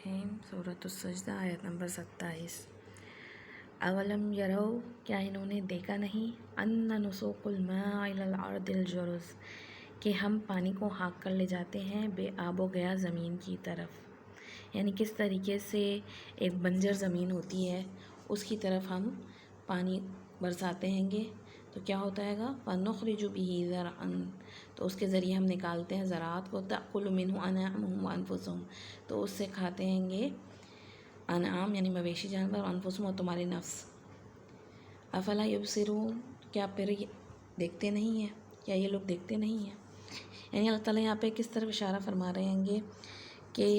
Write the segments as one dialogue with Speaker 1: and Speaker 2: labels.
Speaker 1: الرحیم سورۃ السجدہ آیت نمبر 27۔ اولم یرو، کیا انہوں نے دیکھا نہیں، ان نسوق الماء الی الارض الجرز، کہ ہم پانی کو ہانک کر لے جاتے ہیں بے آب و گیا زمین کی طرف، یعنی کس طریقے سے ایک بنجر زمین ہوتی ہے اس کی طرف ہم پانی برساتے ہیں گے تو کیا ہوتا ہے گا، فَنُخْرِجُ بِهِ زَرْعًا، تو اس کے ذریعے ہم نکالتے ہیں زراعت کو، تَأْكُلُ مِنْهُ أَنْعَامُهُمْ وَأَنفُسُهُمْ، تو اس سے کھاتے ہیں گے انعام یعنی مویشی جانور، وانفسهم اور تمہارے نفس۔ افلا یبصرون، کیا پھر دیکھتے نہیں ہیں، کیا یہ لوگ دیکھتے نہیں ہیں؟ یعنی اللہ تعالیٰ یہاں پہ کس طرف اشارہ فرما رہے ہیں گے کہ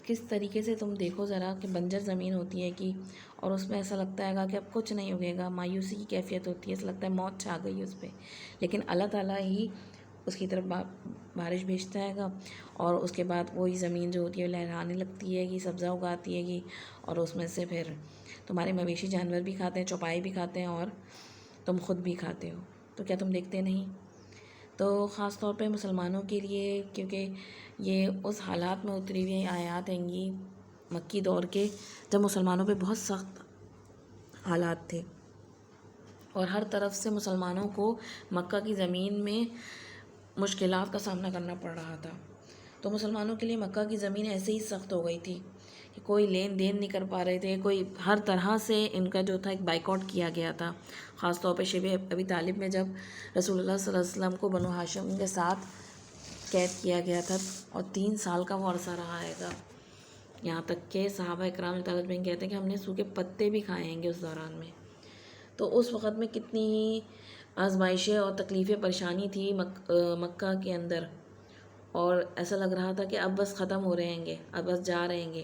Speaker 1: کس طریقے سے تم دیکھو ذرا کہ بنجر زمین ہوتی ہے کہ اور اس میں ایسا لگتا ہے گا کہ اب کچھ نہیں اگے گا، مایوسی کی کیفیت ہوتی ہے، ایسا لگتا ہے موت چھا گئی اس پہ، لیکن اللہ تعالیٰ ہی اس کی طرف بارش بھیجتا ہے گا اور اس کے بعد وہی زمین جو ہوتی ہے لہرانے لگتی ہے کہ سبزہ اگاتی ہے کہ اور اس میں سے پھر تمہارے مویشی جانور بھی کھاتے ہیں، چوپائے بھی کھاتے ہیں اور تم خود بھی کھاتے ہو، تو کیا تم دیکھتے نہیں؟ تو خاص طور پہ مسلمانوں کے لیے، کیونکہ یہ اس حالات میں اتری ہوئی آیات ہیں گی مکی دور کے جب مسلمانوں پہ بہت سخت حالات تھے اور ہر طرف سے مسلمانوں کو مکہ کی زمین میں مشکلات کا سامنا کرنا پڑ رہا تھا۔ تو مسلمانوں کے لیے مکہ کی زمین ایسے ہی سخت ہو گئی تھی کہ کوئی لین دین نہیں کر پا رہے تھے، کوئی ہر طرح سے ان کا جو تھا ایک بائیکاٹ کیا گیا تھا، خاص طور پہ شیب ابی طالب میں جب رسول اللہ صلی اللہ علیہ وسلم کو بنو ہاشم کے ساتھ قید کیا گیا تھا اور 3 سال کا وہ عرصہ رہا ہے گا، یہاں تک کہ صحابہ اکرام رضی اللہ عنہم میں کہتے ہیں کہ ہم نے سوکھے پتے بھی کھائے ہیں گے اس دوران میں۔ تو اس وقت میں کتنی ہی آزمائشیں اور تکلیفیں پریشانی تھی مکہ کے اندر، اور ایسا لگ رہا تھا کہ اب بس ختم ہو رہے ہیں گے، اب بس جا رہے ہیں گے۔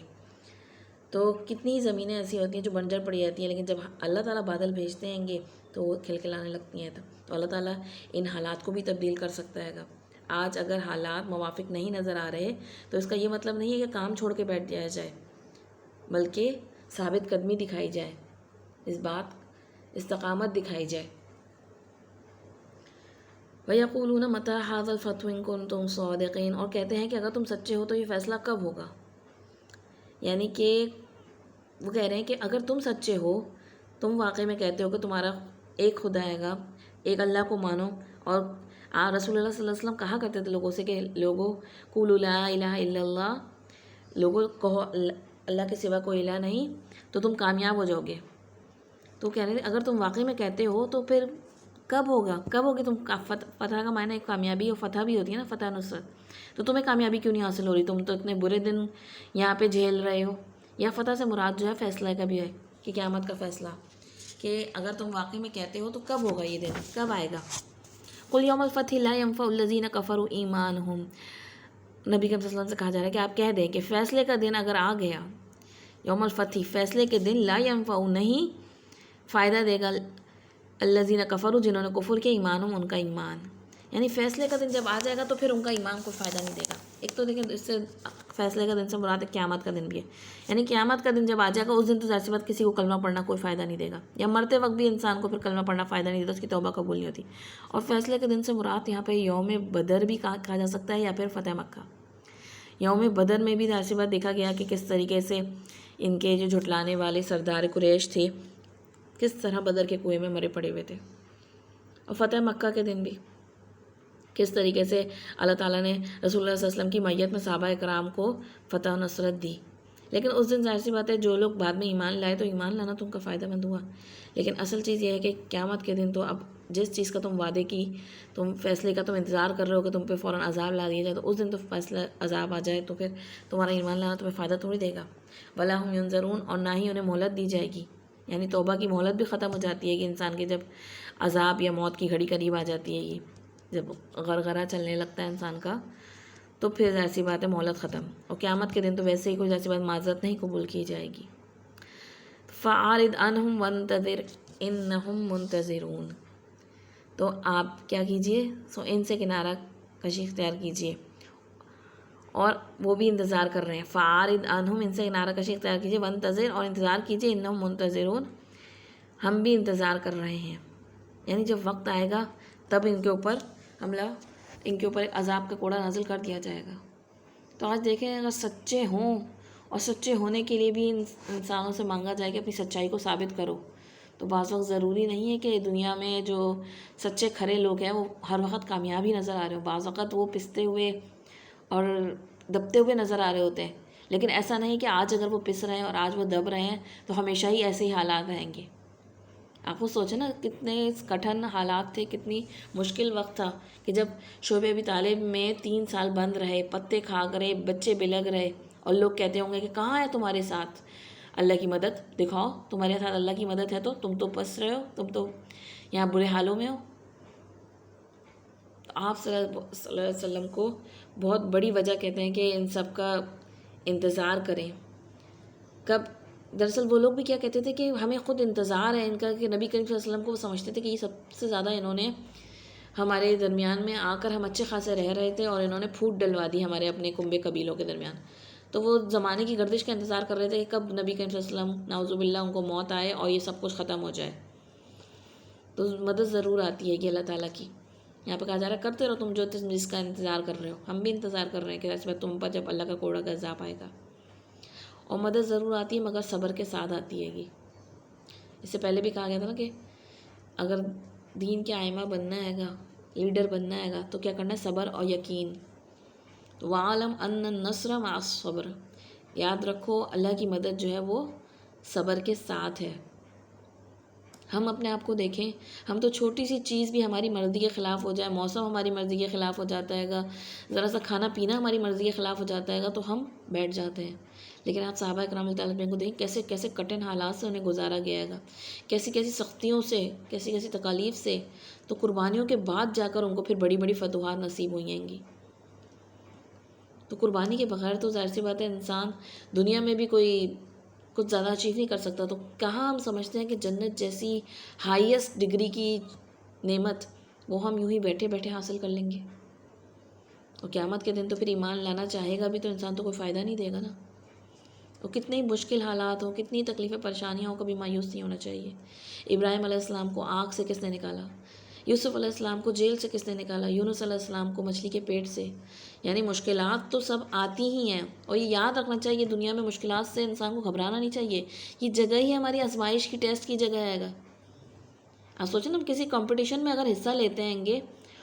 Speaker 1: تو کتنی زمینیں ایسی ہوتی ہیں جو بنجر پڑی جاتی ہیں، لیکن جب اللہ تعالیٰ بادل بھیجتے ہیں گے تو وہ کھلکھلانے لگتی ہیں، تو اللہ تعالیٰ ان حالات کو بھی تبدیل کر سکتا ہے گا۔ آج اگر حالات موافق نہیں نظر آ رہے تو اس کا یہ مطلب نہیں ہے کہ کام چھوڑ کے بیٹھ جایا جائے، بلکہ ثابت قدمی دکھائی جائے، اس بات استقامت دکھائی جائے۔ وَيَقُولُونَ مَتَىٰ هَٰذَا الْفَتْحُ إِن كُنتُمْ صَادِقِينَ، اور کہتے ہیں کہ اگر تم سچے ہو تو یہ فیصلہ کب ہوگا، یعنی کہ وہ کہہ رہے ہیں کہ اگر تم سچے ہو، تم واقعی میں کہتے ہو کہ تمہارا ایک خدا ہے گا، ایک اللہ کو مانو، اور رسول اللہ صلی اللہ علیہ وسلم کہا کرتے تھے لوگوں سے کہ لوگوں قولوا لا الہ الا اللہ، لوگوں کہو اللہ کے سوا کوئی الہ نہیں تو تم کامیاب ہو جاؤ گے۔ تو کہہ رہے تھے اگر تم واقعی میں کہتے ہو تو پھر کب ہوگا، کب ہوگی تم فتح کا معنی ایک کامیابی اور فتح بھی ہوتی ہے نا، فتح نصرت، تو تمہیں کامیابی کیوں نہیں حاصل ہو رہی؟ تم تو اتنے برے دن یہاں پہ جھیل رہے ہو۔ یا فتح سے مراد جو ہے فیصلہ کا بھی ہے کہ قیامت کا فیصلہ، کہ اگر تم واقعی میں کہتے ہو تو کب ہوگا یہ دن، کب آئے گا؟ قل یوم الفتح لا ينفع الذین کفروا ایمانہم، نبی کے صلی اللہ علیہ وسلم سے کہا جا رہا ہے کہ آپ کہہ دیں کہ فیصلے کا دن اگر آ گیا، یوم الفتح فیصلے کے دن، لا ينفع نہیں فائدہ دے گا الذین کفروا جنہوں نے کفر کیا، ایمانہم ان کا ایمان، یعنی فیصلے کا دن جب آ جائے گا تو پھر ان کا ایمان کوئی فائدہ نہیں دے گا۔ ایک تو دیکھیں اس سے فیصلے کا دن سے مراد قیامت کا دن بھی ہے، یعنی قیامت کا دن جب آ جائے گا اس دن تو ظاہر سی بات کسی کو کلمہ پڑھنا کوئی فائدہ نہیں دے گا، یا مرتے وقت بھی انسان کو پھر کلمہ پڑھنا فائدہ نہیں دیتا، اس کی توبہ قبول نہیں ہوتی۔ اور فیصلے کے دن سے مراد یہاں پہ یوم بدر بھی کہا جا سکتا ہے یا پھر فتح مکہ۔ یوم بدر میں بھی ظاہر سی بات دیکھا گیا کہ کس طریقے سے ان کے جو جھٹلانے والے سردار قریش تھے کس طرح بدر کے کنویں میں مرے پڑے ہوئے تھے، اور فتح مکہ کے دن بھی کس طریقے سے اللہ تعالیٰ نے رسول اللہ صلی اللہ علیہ وسلم کی میت میں صحابہ اکرام کو فتح و نصرت دی۔ لیکن اس دن ظاہر سی بات ہے جو لوگ بعد میں ایمان لائے تو ایمان لانا تو ان کا فائدہ مند ہوا، لیکن اصل چیز یہ ہے کہ قیامت کے دن تو اب جس چیز کا تم وعدے کی، تم فیصلے کا تم انتظار کر رہے ہو کہ تم پہ فوراً عذاب لا دیا جائے، تو اس دن تو فیصلہ عذاب آ جائے تو پھر تمہارا ایمان لانا تمہیں فائدہ تھوڑی دے گا۔ وَلَا هُمْ يُنظَرُونَ، اور نہ ہی انہیں مہلت دی جائے گی، یعنی توبہ کی مہلت بھی ختم ہو جاتی ہے کہ انسان کے جب عذاب یا موت کی گھڑی قریب آ جاتی ہے، یہ جب غرغرہ چلنے لگتا ہے انسان کا تو پھر ظاہر سی بات ہے مہلت ختم، اور قیامت کے دن تو ویسے ہی کوئی ظاہر سی بات معذرت نہیں قبول کی جائے گی۔ فَأَعْرِضْ عَنْهُمْ وَانتَظِرْ إِنَّهُمْ مُنتَظِرُونَ، تو آپ کیا کیجئے، ان سے کنارہ کشی اختیار کیجئے، اور وہ بھی انتظار کر رہے ہیں۔ فَأَعْرِضْ عَنْهُمْ، ان سے کنارہ کشی اختیار کیجئے، وَانتَظِرْ، اور انتظار کیجئے، إِنَّهُمْ مُنتَظِرُونَ، ہم بھی انتظار کر رہے ہیں، یعنی جب وقت آئے گا تب ان کے اوپر حملہ، ان کے اوپر عذاب کا کوڑا نازل کر دیا جائے گا۔ تو آج دیکھیں اگر سچے ہوں اور سچے ہونے کے لیے بھی انسانوں سے مانگا جائے کہ اپنی سچائی کو ثابت کرو. تو بعض وقت ضروری نہیں ہے کہ دنیا میں جو سچے کھرے لوگ ہیں وہ ہر وقت کامیاب ہی نظر آ رہے ہوں. بعض وقت وہ پستے ہوئے اور دبتے ہوئے نظر آ رہے ہوتے ہیں. لیکن ایسا نہیں کہ آج اگر وہ پس رہے ہیں اور آج وہ دب رہے ہیں تو ہمیشہ ہی ایسے ہی حالات رہیں گے. آپ کو سوچیں نا کتنے کٹھن حالات تھے، کتنی مشکل وقت تھا کہ جب شعبہ ابی طالب میں 3 سال بند رہے، پتے کھا رہے، بچے بلگ رہے، اور لوگ کہتے ہوں گے کہ کہاں ہے تمہارے ساتھ اللہ کی مدد، دکھاؤ تمہارے ساتھ اللہ کی مدد ہے تو تم تو پس رہے ہو، تم تو یہاں برے حالوں میں ہو. آپ صلی اللہ علیہ وسلم کو بہت بڑی وجہ کہتے ہیں کہ ان سب کا انتظار کریں. کب دراصل وہ لوگ بھی کیا کہتے تھے کہ ہمیں خود انتظار ہے ان کا کہ نبی کریم صلی اللہ علیہ وسلم کو وہ سمجھتے تھے کہ یہ سب سے زیادہ انہوں نے ہمارے درمیان میں آ کر ہم اچھے خاصے رہ رہے تھے اور انہوں نے پھوٹ ڈلوا دی ہمارے اپنے کنبے قبیلوں کے درمیان. تو وہ زمانے کی گردش کا انتظار کر رہے تھے کہ کب نبی کریم صلی اللہ علیہ وسلم نعوذ باللہ ان کو موت آئے اور یہ سب کچھ ختم ہو جائے. تو مدد ضرور آتی ہے کہ اللہ تعالیٰ کی. یہاں پہ کہا جا رہا ہے کرتے رہو تم جس کا انتظار کر رہے ہو. ہم بھی انتظار کر رہے ہیں کہ ایسے تم پر جب اللہ کا کوڑا عذاب آئے گا. اور مدد ضرور آتی ہے مگر صبر کے ساتھ آتی ہے گی. اس سے پہلے بھی کہا گیا تھا نا کہ اگر دین کے آئمہ بننا ہے گا، لیڈر بننا ہے گا تو کیا کرنا ہے؟ صبر اور یقین. وَعَلَمْ أَنَّ النَّصْرَ مَعَ الصَّبْرِ، یاد رکھو اللہ کی مدد جو ہے وہ صبر کے ساتھ ہے. ہم اپنے آپ کو دیکھیں، ہم تو چھوٹی سی چیز بھی ہماری مرضی کے خلاف ہو جائے، موسم ہماری مرضی کے خلاف ہو جاتا ہے گا، ذرا سا کھانا پینا ہماری مرضی کے خلاف ہو جاتا ہے گا تو ہم بیٹھ جاتے ہیں. لیکن آپ صحابہ کرام رضی اللہ عنہم کو دیکھیں کیسے کیسے کٹھن حالات سے انہیں گزارا گیا گا، کیسی کیسی سختیوں سے، کیسی کیسی تکالیف سے. تو قربانیوں کے بعد جا کر ان کو پھر بڑی بڑی فتوحات نصیب ہوئی ہیں گی. تو قربانی کے بغیر تو ظاہر سی بات ہے انسان دنیا میں بھی کوئی کچھ زیادہ اچیو نہیں کر سکتا. تو کہاں ہم سمجھتے ہیں کہ جنت جیسی ہائیسٹ ڈگری کی نعمت وہ ہم یوں ہی بیٹھے بیٹھے حاصل کر لیں گے. اور قیامت کے دن تو پھر ایمان لانا چاہے گا بھی تو انسان تو کوئی فائدہ نہیں دے گا نا. تو کتنی مشکل حالات ہوں، کتنی تکلیفیں پریشانیاں ہوں، کبھی مایوس نہیں ہونا چاہیے. ابراہیم علیہ السلام کو آگ سے کس نے نکالا، یوسف علیہ السلام کو جیل سے کس نے نکالا، یونس علیہ السلام کو مچھلی کے پیٹ سے. یعنی مشکلات تو سب آتی ہی ہیں. اور یہ یاد رکھنا چاہیے دنیا میں مشکلات سے انسان کو گھبرانا نہیں چاہیے. یہ جگہ ہی ہماری آزمائش کی، ٹیسٹ کی جگہ ہے گا. آپ سوچیں نا ہم کسی کمپٹیشن میں اگر حصہ لیتے ہیں گے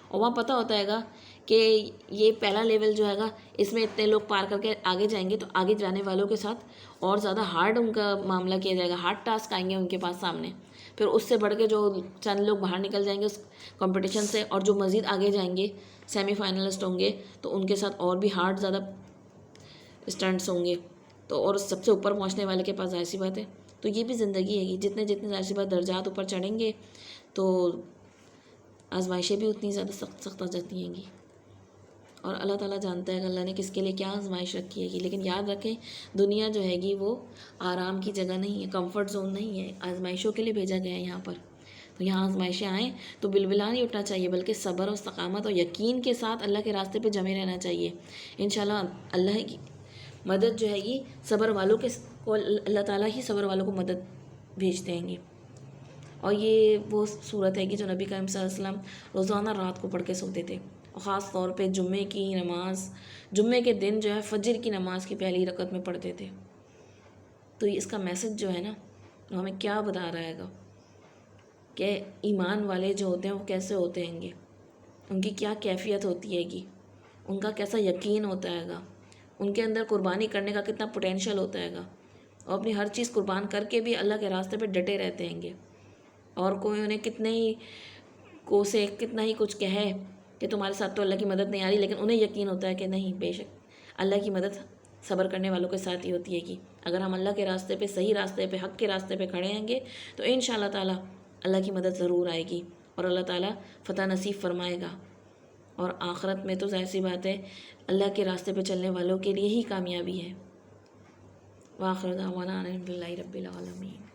Speaker 1: اور وہاں پتہ ہوتا ہے گا کہ یہ پہلا لیول جو ہے گا اس میں اتنے لوگ پار کر کے آگے جائیں گے تو آگے جانے والوں کے ساتھ اور زیادہ ہارڈ ان کا معاملہ کیا جائے گا، ہارڈ ٹاسک آئیں گے ان کے پاس سامنے. پھر اس سے بڑھ کے جو چند لوگ باہر نکل جائیں گے اس کمپٹیشن سے اور جو مزید آگے جائیں گے سیمی فائنلسٹ ہوں گے تو ان کے ساتھ اور بھی ہارڈ زیادہ اسٹینڈس ہوں گے. تو اور سب سے اوپر پہنچنے والے کے پاس ظاہر سی بات ہے. تو یہ بھی زندگی ہے گی، جتنے جتنے ظاہر سی بات درجات اوپر چڑھیں گے تو آزمائشیں بھی اتنی زیادہ سخت سخت آ جاتی ہیں گی. اور اللہ تعالیٰ جانتا ہے کہ اللہ نے کس کے لیے کیا آزمائش رکھی ہے گی. لیکن یاد رکھیں دنیا جو ہے گی وہ آرام کی جگہ نہیں ہے، کمفرٹ زون نہیں ہے، آزمائشوں کے لیے بھیجا گیا ہے یہاں پر. تو یہاں آزمائشیں آئیں تو بالبلا نہیں اٹھنا چاہیے بلکہ صبر اور استقامت اور یقین کے ساتھ اللہ کے راستے پہ جمے رہنا چاہیے. انشاءاللہ اللہ کی مدد جو ہے گی صبر والوں کے کو اللہ تعالیٰ ہی صبر والوں کو مدد بھیجتے ہیں گے. اور یہ وہ صورت ہے کہ جو نبی کریم صلی اللہ علیہ وسلم روزانہ رات کو پڑھ کے سوتے تھے. اور خاص طور پہ جمعے کی نماز، جمعے کے دن جو ہے فجر کی نماز کی پہلی رکعت میں پڑھتے تھے. تو اس کا میسج جو ہے نا وہ ہمیں کیا بتا رہا ہے گا کہ ایمان والے جو ہوتے ہیں وہ کیسے ہوتے ہیں گے، ان کی کیا کیفیت ہوتی ہے گی، ان کا کیسا یقین ہوتا ہے گا، ان کے اندر قربانی کرنے کا کتنا پوٹینشیل ہوتا ہے گا، اور اپنی ہر چیز قربان کر کے بھی اللہ کے راستے پہ ڈٹے رہتے ہیں گے. اور کوئی انہیں کتنے ہی کوسے کتنا ہی کچھ کہے کہ تمہارے ساتھ تو اللہ کی مدد نہیں آ رہی، لیکن انہیں یقین ہوتا ہے کہ نہیں، بے شک اللہ کی مدد صبر کرنے والوں کے ساتھ ہی ہوتی ہے گی. اگر ہم اللہ کے راستے پہ، صحیح راستے پہ، حق کے راستے پہ کھڑے ہیں گے تو انشاءاللہ تعالیٰ اللہ کی مدد ضرور آئے گی اور اللہ تعالیٰ فتح نصیب فرمائے گا. اور آخرت میں تو ظاہر سی بات ہے اللہ کے راستے پہ چلنے والوں کے لیے ہی کامیابی ہے. وآخر دعوانا الحمد للہ رب العالمین.